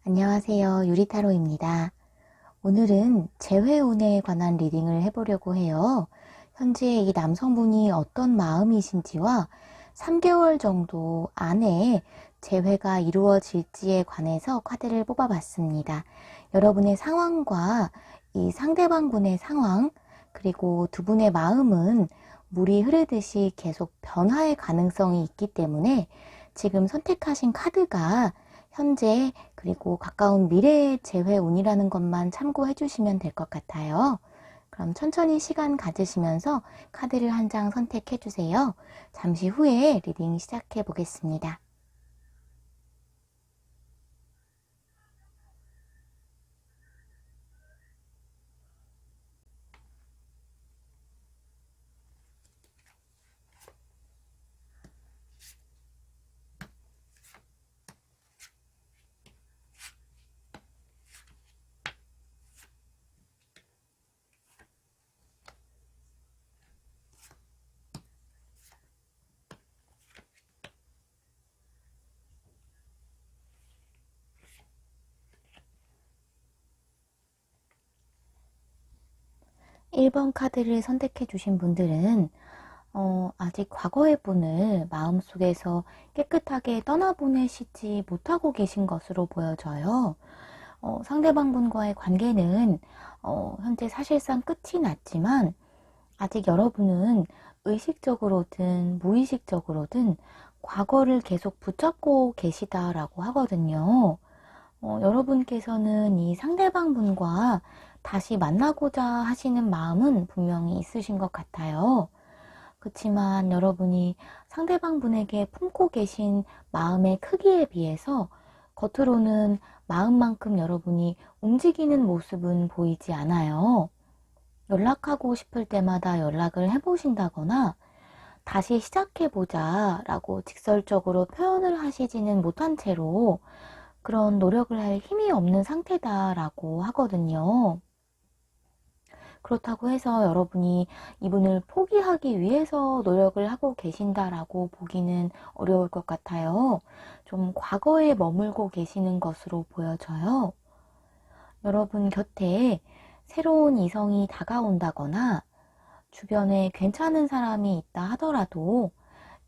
안녕하세요. 유리타로입니다. 오늘은 재회운에 관한 리딩을 해보려고 해요. 현재 이 남성분이 어떤 마음이신지와 3개월 정도 안에 재회가 이루어질지에 관해서 카드를 뽑아봤습니다. 여러분의 상황과 이 상대방분의 상황, 그리고 두 분의 마음은 물이 흐르듯이 계속 변화의 가능성이 있기 때문에 지금 선택하신 카드가 현재 그리고 가까운 미래의 재회운이라는 것만 참고해 주시면 될 것 같아요. 그럼 천천히 시간 가지시면서 카드를 한 장 선택해 주세요. 잠시 후에 리딩 시작해 보겠습니다. 1번 카드를 선택해 주신 분들은 아직 과거의 분을 마음속에서 깨끗하게 떠나보내시지 못하고 계신 것으로 보여져요. 상대방 분과의 관계는 현재 사실상 끝이 났지만 아직 여러분은 의식적으로든 무의식적으로든 과거를 계속 붙잡고 계시다라고 하거든요. 여러분께서는 이 상대방 분과 다시 만나고자 하시는 마음은 분명히 있으신 것 같아요. 그렇지만 여러분이 상대방 분에게 품고 계신 마음의 크기에 비해서 겉으로는 마음만큼 여러분이 움직이는 모습은 보이지 않아요. 연락하고 싶을 때마다 연락을 해보신다거나 다시 시작해보자 라고 직설적으로 표현을 하시지는 못한 채로 그런 노력을 할 힘이 없는 상태다라고 하거든요. 그렇다고 해서 여러분이 이분을 포기하기 위해서 노력을 하고 계신다라고 보기는 어려울 것 같아요. 좀 과거에 머물고 계시는 것으로 보여져요. 여러분 곁에 새로운 이성이 다가온다거나 주변에 괜찮은 사람이 있다 하더라도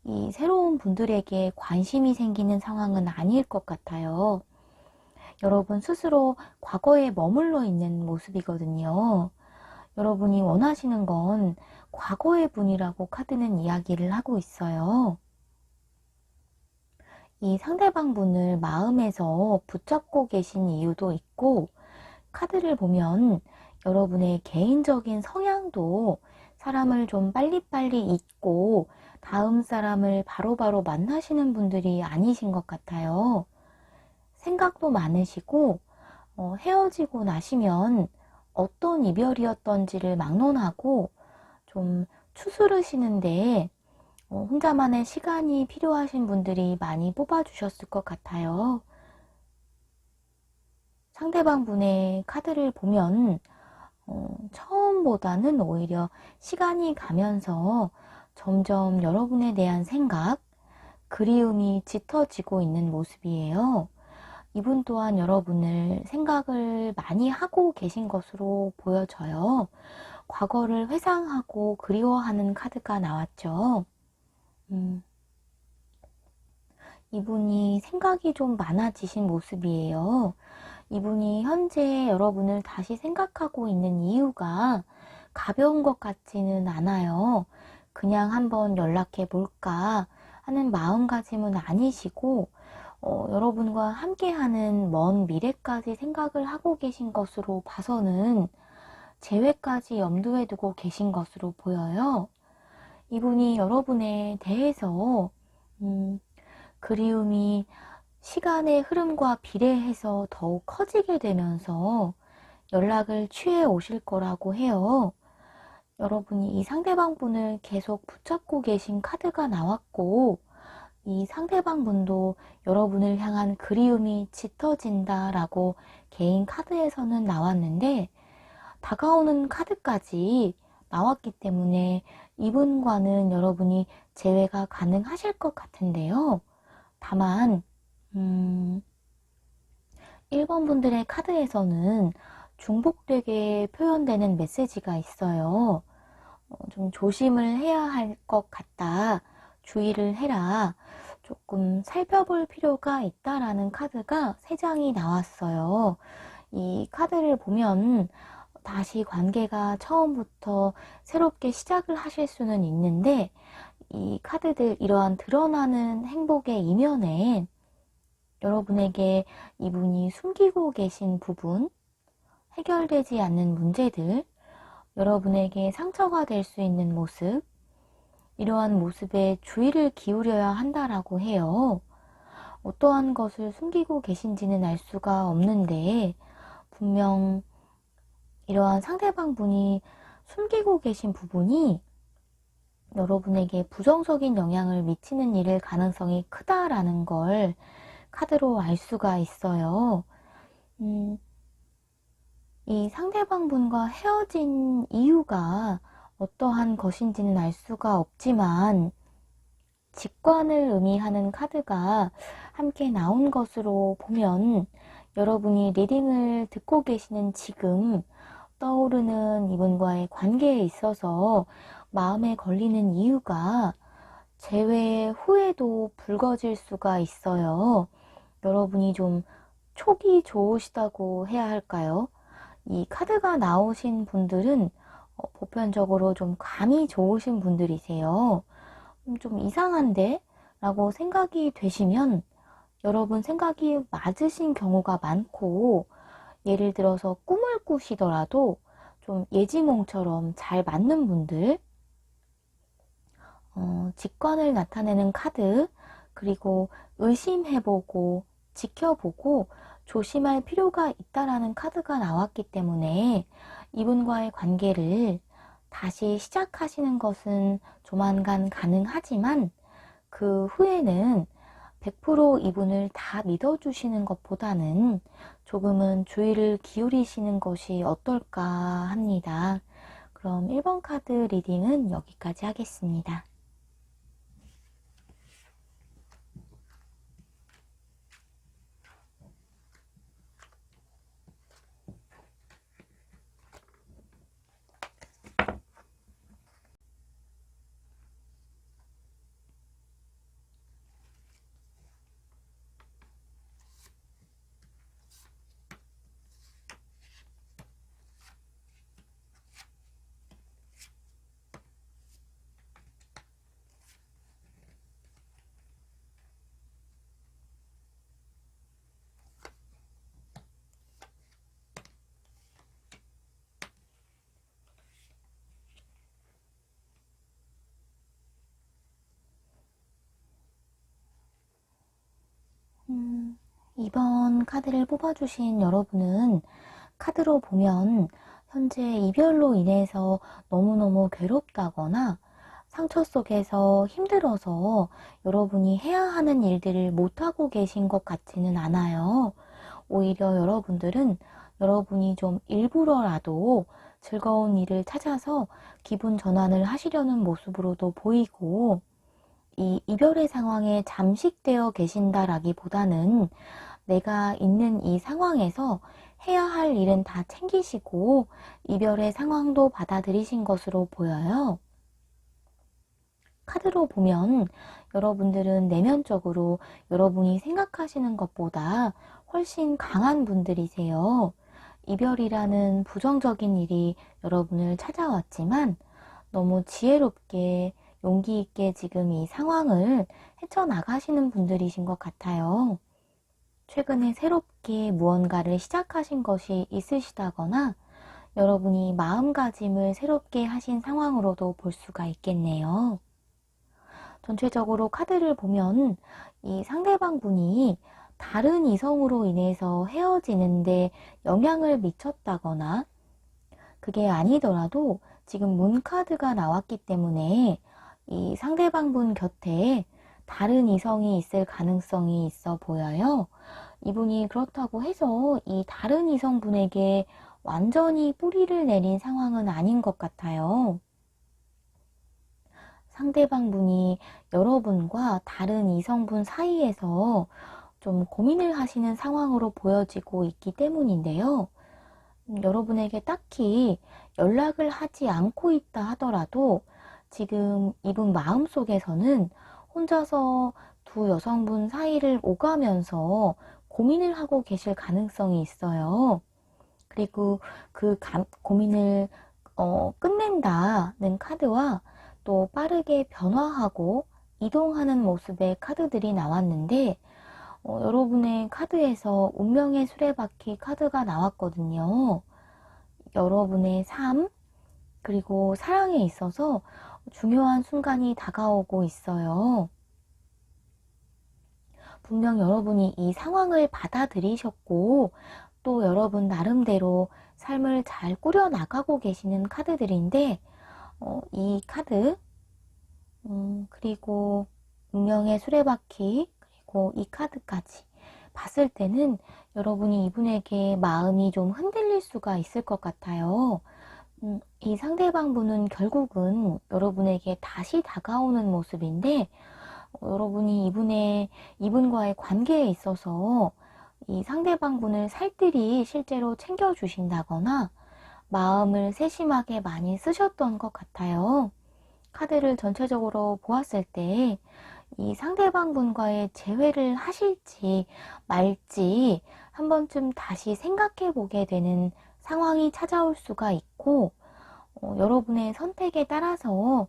이 새로운 분들에게 관심이 생기는 상황은 아닐 것 같아요. 여러분 스스로 과거에 머물러 있는 모습이거든요. 여러분이 원하시는 건 과거의 분이라고 카드는 이야기를 하고 있어요. 이 상대방 분을 마음에서 붙잡고 계신 이유도 있고, 카드를 보면 여러분의 개인적인 성향도 사람을 좀 빨리빨리 잊고 다음 사람을 바로바로 만나시는 분들이 아니신 것 같아요. 생각도 많으시고 헤어지고 나시면 어떤 이별이었던지를 막론하고 좀 추스르시는데 혼자만의 시간이 필요하신 분들이 많이 뽑아주셨을 것 같아요. 상대방 분의 카드를 보면 처음보다는 오히려 시간이 가면서 점점 여러분에 대한 생각, 그리움이 짙어지고 있는 모습이에요. 이분 또한 여러분을 생각을 많이 하고 계신 것으로 보여져요. 과거를 회상하고 그리워하는 카드가 나왔죠. 이분이 생각이 좀 많아지신 모습이에요. 이분이 현재 여러분을 다시 생각하고 있는 이유가 가벼운 것 같지는 않아요. 그냥 한번 연락해 볼까 하는 마음가짐은 아니시고 여러분과 함께하는 먼 미래까지 생각을 하고 계신 것으로 봐서는 재회까지 염두에 두고 계신 것으로 보여요. 이분이 여러분에 대해서 그리움이 시간의 흐름과 비례해서 더욱 커지게 되면서 연락을 취해 오실 거라고 해요. 여러분이 이 상대방 분을 계속 붙잡고 계신 카드가 나왔고 이 상대방 분도 여러분을 향한 그리움이 짙어진다라고 개인 카드에서는 나왔는데 다가오는 카드까지 나왔기 때문에 이분과는 여러분이 재회가 가능하실 것 같은데요. 다만 1번 분들의 카드에서는 중복되게 표현되는 메시지가 있어요. 좀 조심을 해야 할 것 같다. 주의를 해라. 조금 살펴볼 필요가 있다라는 카드가 3장이 나왔어요. 이 카드를 보면 다시 관계가 처음부터 새롭게 시작을 하실 수는 있는데, 이 카드들, 이러한 드러나는 행복의 이면에 여러분에게 이분이 숨기고 계신 부분, 해결되지 않는 문제들, 여러분에게 상처가 될 수 있는 모습, 이러한 모습에 주의를 기울여야 한다라고 해요. 어떠한 것을 숨기고 계신지는 알 수가 없는데, 분명 이러한 상대방 분이 숨기고 계신 부분이 여러분에게 부정적인 영향을 미치는 일일 가능성이 크다라는 걸 카드로 알 수가 있어요. 이 상대방 분과 헤어진 이유가 어떠한 것인지는 알 수가 없지만, 직관을 의미하는 카드가 함께 나온 것으로 보면 여러분이 리딩을 듣고 계시는 지금 떠오르는 이분과의 관계에 있어서 마음에 걸리는 이유가 재회 후에도 불거질 수가 있어요. 여러분이 좀 촉이 좋으시다고 해야 할까요? 이 카드가 나오신 분들은 보편적으로 좀 감이 좋으신 분들이세요. 좀 이상한데? 라고 생각이 되시면 여러분 생각이 맞으신 경우가 많고, 예를 들어서 꿈을 꾸시더라도 좀 예지몽처럼 잘 맞는 분들, 직관을 나타내는 카드, 그리고 의심해보고 지켜보고 조심할 필요가 있다라는 카드가 나왔기 때문에 이분과의 관계를 다시 시작하시는 것은 조만간 가능하지만, 그 후에는 100% 이분을 다 믿어주시는 것보다는 조금은 주의를 기울이시는 것이 어떨까 합니다. 그럼 1번 카드 리딩은 여기까지 하겠습니다. 이번 카드를 뽑아주신 여러분은 카드로 보면 현재 이별로 인해서 너무너무 괴롭다거나 상처 속에서 힘들어서 여러분이 해야 하는 일들을 못하고 계신 것 같지는 않아요. 오히려 여러분들은 여러분이 좀 일부러라도 즐거운 일을 찾아서 기분 전환을 하시려는 모습으로도 보이고, 이 이별의 상황에 잠식되어 계신다라기보다는 내가 있는 이 상황에서 해야 할 일은 다 챙기시고 이별의 상황도 받아들이신 것으로 보여요. 카드로 보면 여러분들은 내면적으로 여러분이 생각하시는 것보다 훨씬 강한 분들이세요. 이별이라는 부정적인 일이 여러분을 찾아왔지만 너무 지혜롭게 용기 있게 지금 이 상황을 헤쳐나가시는 분들이신 것 같아요. 최근에 새롭게 무언가를 시작하신 것이 있으시다거나 여러분이 마음가짐을 새롭게 하신 상황으로도 볼 수가 있겠네요. 전체적으로 카드를 보면 이 상대방 분이 다른 이성으로 인해서 헤어지는데 영향을 미쳤다거나, 그게 아니더라도 지금 문카드가 나왔기 때문에 이 상대방 분 곁에 다른 이성이 있을 가능성이 있어 보여요. 이분이 그렇다고 해서 이 다른 이성분에게 완전히 뿌리를 내린 상황은 아닌 것 같아요. 상대방 분이 여러분과 다른 이성분 사이에서 좀 고민을 하시는 상황으로 보여지고 있기 때문인데요. 여러분에게 딱히 연락을 하지 않고 있다 하더라도 지금 이분 마음속에서는 혼자서 두 여성분 사이를 오가면서 고민을 하고 계실 가능성이 있어요. 그리고 그 고민을 끝낸다는 카드와 또 빠르게 변화하고 이동하는 모습의 카드들이 나왔는데 여러분의 카드에서 운명의 수레바퀴 카드가 나왔거든요. 여러분의 삶, 그리고 사랑에 있어서 중요한 순간이 다가오고 있어요. 분명 여러분이 이 상황을 받아들이셨고 또 여러분 나름대로 삶을 잘 꾸려나가고 계시는 카드들인데 이 카드, 그리고 운명의 수레바퀴, 그리고 이 카드까지 봤을 때는 여러분이 이분에게 마음이 좀 흔들릴 수가 있을 것 같아요. 이 상대방 분은 결국은 여러분에게 다시 다가오는 모습인데 여러분이 이분과의 관계에 있어서 이 상대방 분을 살뜰히 실제로 챙겨주신다거나 마음을 세심하게 많이 쓰셨던 것 같아요. 카드를 전체적으로 보았을 때 이 상대방 분과의 재회를 하실지 말지 한 번쯤 다시 생각해 보게 되는 상황이 찾아올 수가 있고 여러분의 선택에 따라서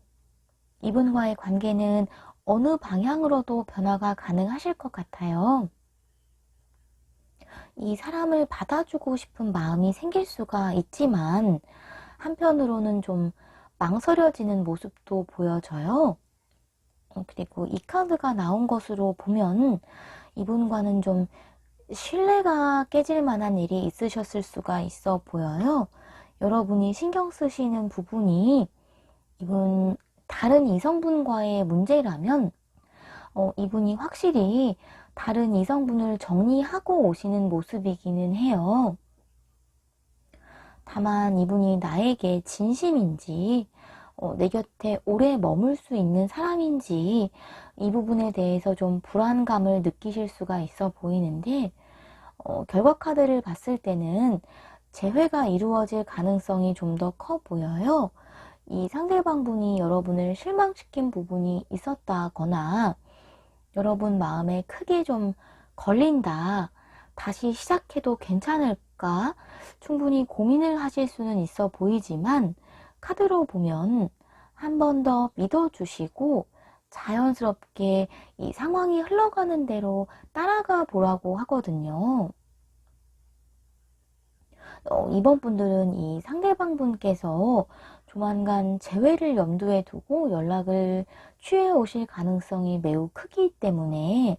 이분과의 관계는 어느 방향으로도 변화가 가능하실 것 같아요. 이 사람을 받아주고 싶은 마음이 생길 수가 있지만 한편으로는 좀 망설여지는 모습도 보여져요. 그리고 이 카드가 나온 것으로 보면 이분과는 좀 신뢰가 깨질 만한 일이 있으셨을 수가 있어 보여요. 여러분이 신경 쓰시는 부분이 이분 다른 이성분과의 문제라면 이분이 확실히 다른 이성분을 정리하고 오시는 모습이기는 해요. 다만 이분이 나에게 진심인지 내 곁에 오래 머물 수 있는 사람인지 이 부분에 대해서 좀 불안감을 느끼실 수가 있어 보이는데 결과 카드를 봤을 때는 재회가 이루어질 가능성이 좀 더 커 보여요. 이 상대방 분이 여러분을 실망시킨 부분이 있었다거나 여러분 마음에 크게 좀 걸린다, 다시 시작해도 괜찮을까 충분히 고민을 하실 수는 있어 보이지만 카드로 보면 한 번 더 믿어주시고 자연스럽게 이 상황이 흘러가는 대로 따라가 보라고 하거든요. 이번 분들은 이 상대방 분께서 조만간 재회를 염두에 두고 연락을 취해 오실 가능성이 매우 크기 때문에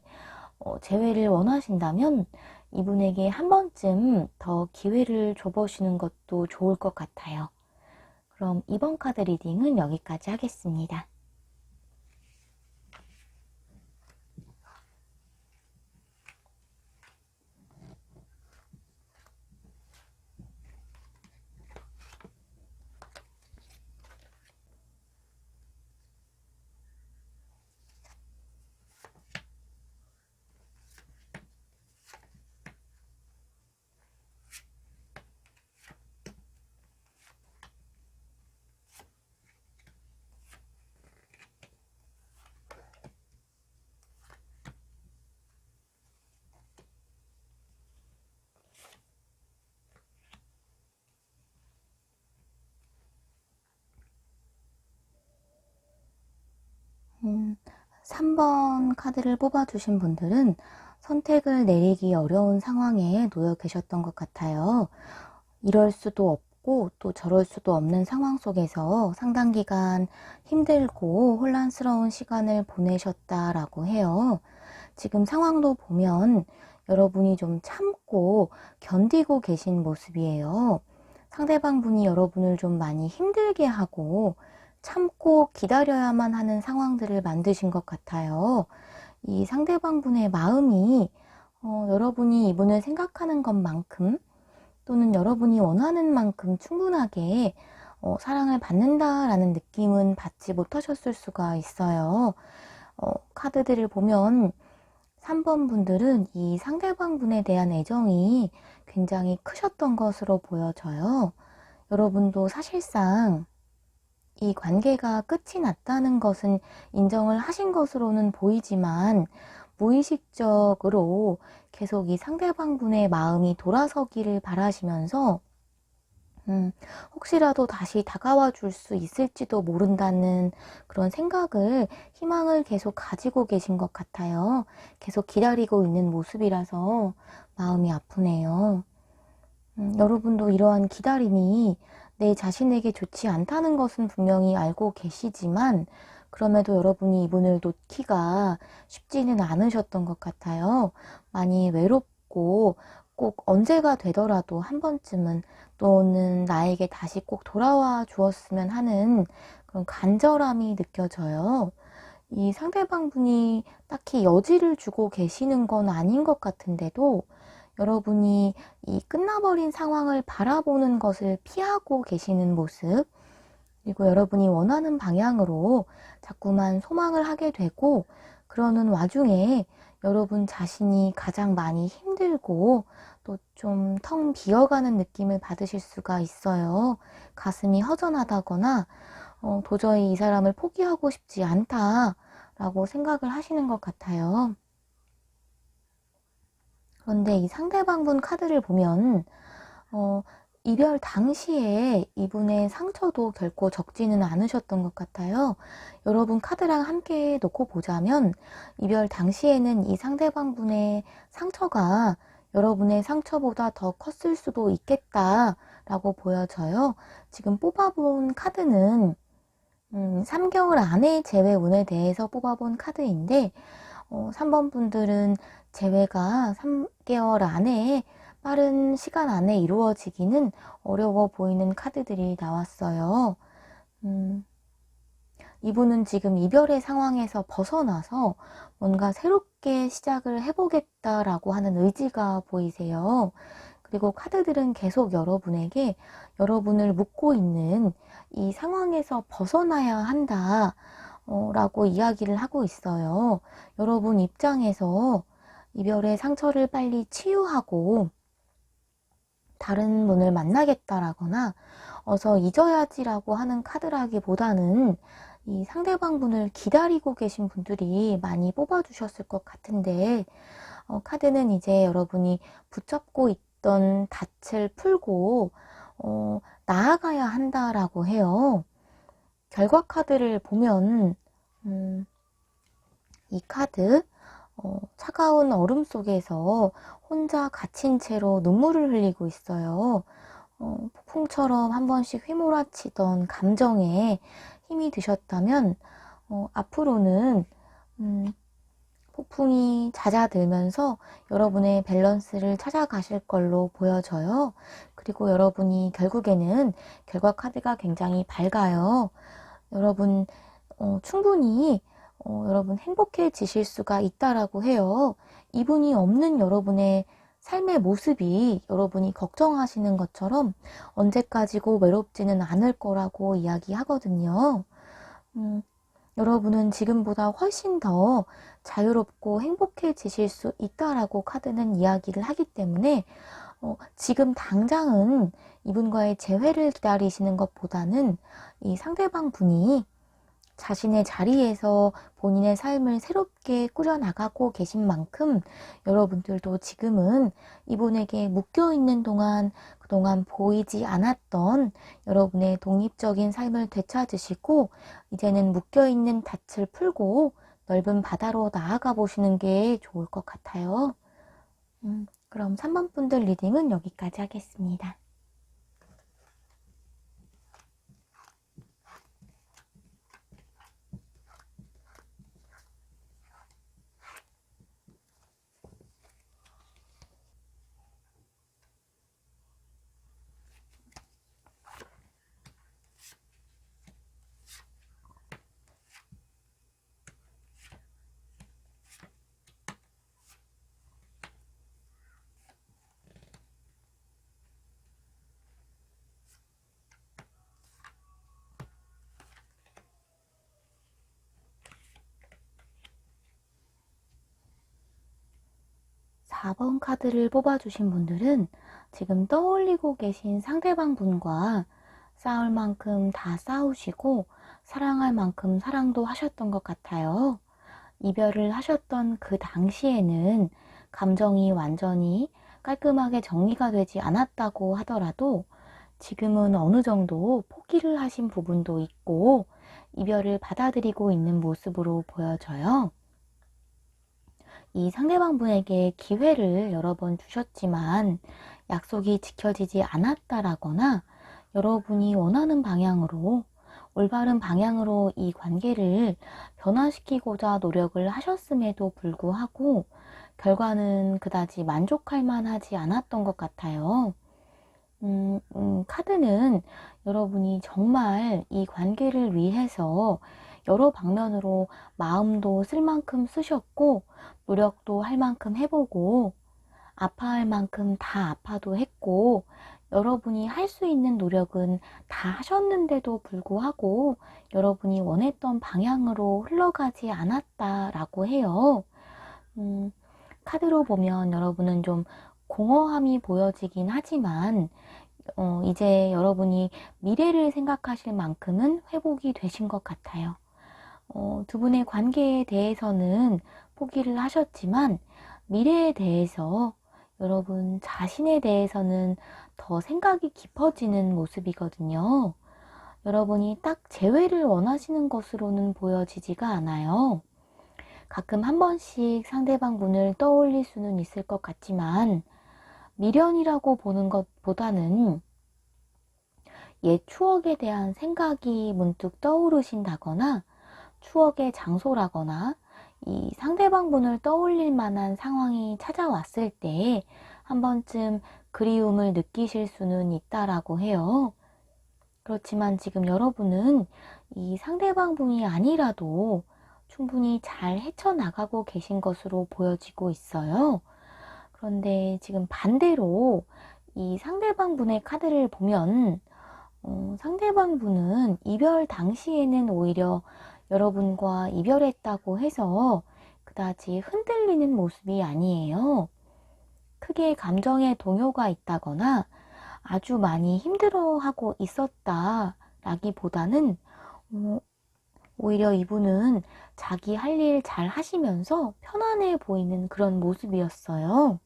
재회를 원하신다면 이분에게 한 번쯤 더 기회를 줘보시는 것도 좋을 것 같아요. 그럼 이번 카드 리딩은 여기까지 하겠습니다. 음, 3번 카드를 뽑아주신 분들은 선택을 내리기 어려운 상황에 놓여 계셨던 것 같아요. 이럴 수도 없고 또 저럴 수도 없는 상황 속에서 상당 기간 힘들고 혼란스러운 시간을 보내셨다라고 해요. 지금 상황도 보면 여러분이 좀 참고 견디고 계신 모습이에요. 상대방 분이 여러분을 좀 많이 힘들게 하고 참고 기다려야만 하는 상황들을 만드신 것 같아요. 이 상대방 분의 마음이 여러분이 이분을 생각하는 것만큼 또는 여러분이 원하는 만큼 충분하게 사랑을 받는다라는 느낌은 받지 못하셨을 수가 있어요. 카드들을 보면 3번 분들은 이 상대방 분에 대한 애정이 굉장히 크셨던 것으로 보여져요. 여러분도 사실상 이 관계가 끝이 났다는 것은 인정을 하신 것으로는 보이지만 무의식적으로 계속 이 상대방 분의 마음이 돌아서기를 바라시면서 혹시라도 다시 다가와 줄 수 있을지도 모른다는 그런 생각을, 희망을 계속 가지고 계신 것 같아요. 계속 기다리고 있는 모습이라서 마음이 아프네요. 여러분도 이러한 기다림이 내 자신에게 좋지 않다는 것은 분명히 알고 계시지만, 그럼에도 여러분이 이분을 놓기가 쉽지는 않으셨던 것 같아요. 많이 외롭고 꼭 언제가 되더라도 한 번쯤은 또는 나에게 다시 꼭 돌아와 주었으면 하는 그런 간절함이 느껴져요. 이 상대방 분이 딱히 여지를 주고 계시는 건 아닌 것 같은데도 여러분이 이 끝나버린 상황을 바라보는 것을 피하고 계시는 모습, 그리고 여러분이 원하는 방향으로 자꾸만 소망을 하게 되고, 그러는 와중에 여러분 자신이 가장 많이 힘들고 또 좀 텅 비어가는 느낌을 받으실 수가 있어요. 가슴이 허전하다거나 도저히 이 사람을 포기하고 싶지 않다라고 생각을 하시는 것 같아요. 그런데 이 상대방분 카드를 보면 이별 당시에 이분의 상처도 결코 적지는 않으셨던 것 같아요. 여러분 카드랑 함께 놓고 보자면 이별 당시에는 이 상대방분의 상처가 여러분의 상처보다 더 컸을 수도 있겠다라고 보여져요. 지금 뽑아본 카드는 3개월 안에 재회 운에 대해서 뽑아본 카드인데 3번 분들은 재회가 3개월 안에, 빠른 시간 안에 이루어지기는 어려워 보이는 카드들이 나왔어요. 이분은 지금 이별의 상황에서 벗어나서 뭔가 새롭게 시작을 해보겠다라고 하는 의지가 보이세요. 그리고 카드들은 계속 여러분에게 여러분을 묶고 있는 이 상황에서 벗어나야 한다 라고 이야기를 하고 있어요. 여러분 입장에서 이별의 상처를 빨리 치유하고 다른 분을 만나겠다라거나 어서 잊어야지라고 하는 카드라기보다는 이 상대방 분을 기다리고 계신 분들이 많이 뽑아주셨을 것 같은데, 카드는 이제 여러분이 붙잡고 있던 닻을 풀고 나아가야 한다라고 해요. 결과 카드를 보면 이 카드, 차가운 얼음 속에서 혼자 갇힌 채로 눈물을 흘리고 있어요. 폭풍처럼 한 번씩 휘몰아치던 감정에 힘이 드셨다면 앞으로는 폭풍이 잦아들면서 여러분의 밸런스를 찾아가실 걸로 보여져요. 그리고 여러분이 결국에는 결과 카드가 굉장히 밝아요. 여러분 충분히 여러분 행복해지실 수가 있다라고 해요. 이분이 없는 여러분의 삶의 모습이 여러분이 걱정하시는 것처럼 언제까지고 외롭지는 않을 거라고 이야기하거든요. 여러분은 지금보다 훨씬 더 자유롭고 행복해지실 수 있다라고 카드는 이야기를 하기 때문에 지금 당장은 이분과의 재회를 기다리시는 것보다는 이 상대방 분이 자신의 자리에서 본인의 삶을 새롭게 꾸려나가고 계신 만큼 여러분들도 지금은 이분에게 묶여있는 동안 그동안 보이지 않았던 여러분의 독립적인 삶을 되찾으시고 이제는 묶여있는 닻을 풀고 넓은 바다로 나아가 보시는 게 좋을 것 같아요. 그럼 3번 분들 리딩은 여기까지 하겠습니다. 4번 카드를 뽑아주신 분들은 지금 떠올리고 계신 상대방 분과 싸울 만큼 다 싸우시고 사랑할 만큼 사랑도 하셨던 것 같아요. 이별을 하셨던 그 당시에는 감정이 완전히 깔끔하게 정리가 되지 않았다고 하더라도 지금은 어느 정도 포기를 하신 부분도 있고 이별을 받아들이고 있는 모습으로 보여져요. 이 상대방 분에게 기회를 여러 번 주셨지만 약속이 지켜지지 않았다라거나 여러분이 원하는 방향으로 올바른 방향으로 이 관계를 변화시키고자 노력을 하셨음에도 불구하고 결과는 그다지 만족할 만하지 않았던 것 같아요. 카드는 여러분이 정말 이 관계를 위해서 여러 방면으로 마음도 쓸 만큼 쓰셨고 노력도 할 만큼 해보고 아파할 만큼 다 아파도 했고 여러분이 할 수 있는 노력은 다 하셨는데도 불구하고 여러분이 원했던 방향으로 흘러가지 않았다라고 해요. 카드로 보면 여러분은 좀 공허함이 보여지긴 하지만 이제 여러분이 미래를 생각하실 만큼은 회복이 되신 것 같아요. 두 분의 관계에 대해서는 포기를 하셨지만 미래에 대해서 여러분 자신에 대해서는 더 생각이 깊어지는 모습이거든요. 여러분이 딱 재회를 원하시는 것으로는 보여지지가 않아요. 가끔 한 번씩 상대방 분을 떠올릴 수는 있을 것 같지만 미련이라고 보는 것보다는 옛 추억에 대한 생각이 문득 떠오르신다거나 추억의 장소라거나 이 상대방 분을 떠올릴 만한 상황이 찾아왔을 때 한 번쯤 그리움을 느끼실 수는 있다라고 해요. 그렇지만 지금 여러분은 이 상대방 분이 아니라도 충분히 잘 헤쳐나가고 계신 것으로 보여지고 있어요. 그런데 지금 반대로 이 상대방 분의 카드를 보면 상대방 분은 이별 당시에는 오히려 여러분과 이별했다고 해서 그다지 흔들리는 모습이 아니에요. 크게 감정의 동요가 있다거나 아주 많이 힘들어하고 있었다라기보다는 오히려 이분은 자기 할 일 잘 하시면서 편안해 보이는 그런 모습이었어요.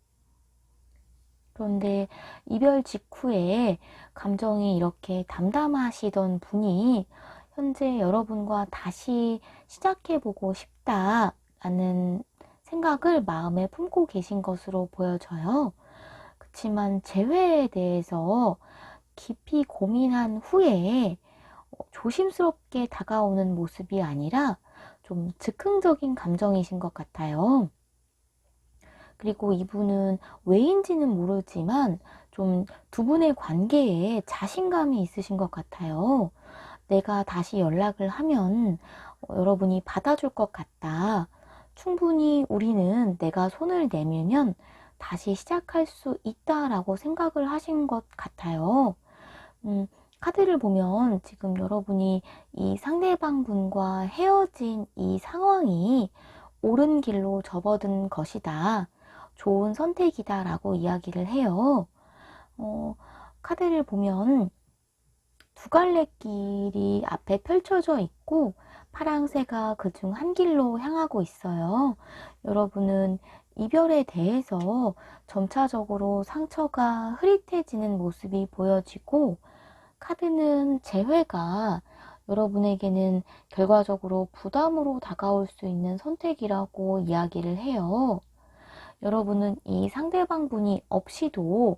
그런데 이별 직후에 감정이 이렇게 담담하시던 분이 현재 여러분과 다시 시작해보고 싶다라는 생각을 마음에 품고 계신 것으로 보여져요. 그렇지만 재회에 대해서 깊이 고민한 후에 조심스럽게 다가오는 모습이 아니라 좀 즉흥적인 감정이신 것 같아요. 그리고 이분은 왜인지는 모르지만 좀 두 분의 관계에 자신감이 있으신 것 같아요. 내가 다시 연락을 하면 여러분이 받아줄 것 같다. 충분히 우리는 내가 손을 내밀면 다시 시작할 수 있다라고 생각을 하신 것 같아요. 카드를 보면 지금 여러분이 이 상대방 분과 헤어진 이 상황이 옳은 길로 접어든 것이다. 좋은 선택이다 라고 이야기를 해요. 카드를 보면 두 갈래 길이 앞에 펼쳐져 있고 파랑새가 그중 한 길로 향하고 있어요. 여러분은 이별에 대해서 점차적으로 상처가 흐릿해지는 모습이 보여지고 카드는 재회가 여러분에게는 결과적으로 부담으로 다가올 수 있는 선택이라고 이야기를 해요. 여러분은 이 상대방 분이 없이도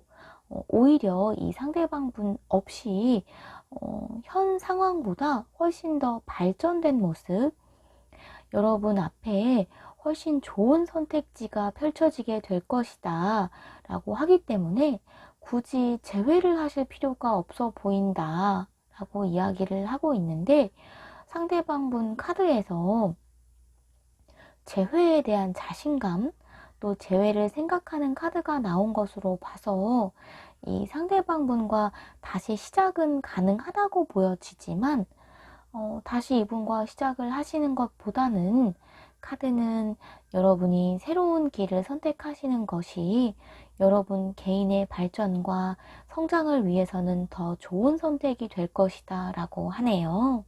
오히려 이 상대방 분 없이 현 상황보다 훨씬 더 발전된 모습, 여러분 앞에 훨씬 좋은 선택지가 펼쳐지게 될 것이다 라고 하기 때문에 굳이 재회를 하실 필요가 없어 보인다 라고 이야기를 하고 있는데 상대방 분 카드에서 재회에 대한 자신감 또 재회를 생각하는 카드가 나온 것으로 봐서 이 상대방 분과 다시 시작은 가능하다고 보여지지만 다시 이분과 시작을 하시는 것보다는 카드는 여러분이 새로운 길을 선택하시는 것이 여러분 개인의 발전과 성장을 위해서는 더 좋은 선택이 될 것이다 라고 하네요.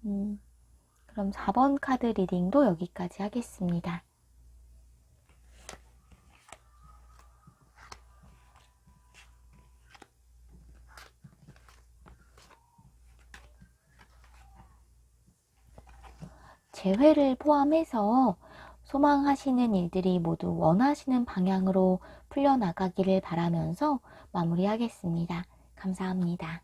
그럼 4번 카드 리딩도 여기까지 하겠습니다. 재회를 포함해서 소망하시는 일들이 모두 원하시는 방향으로 풀려나가기를 바라면서 마무리하겠습니다. 감사합니다.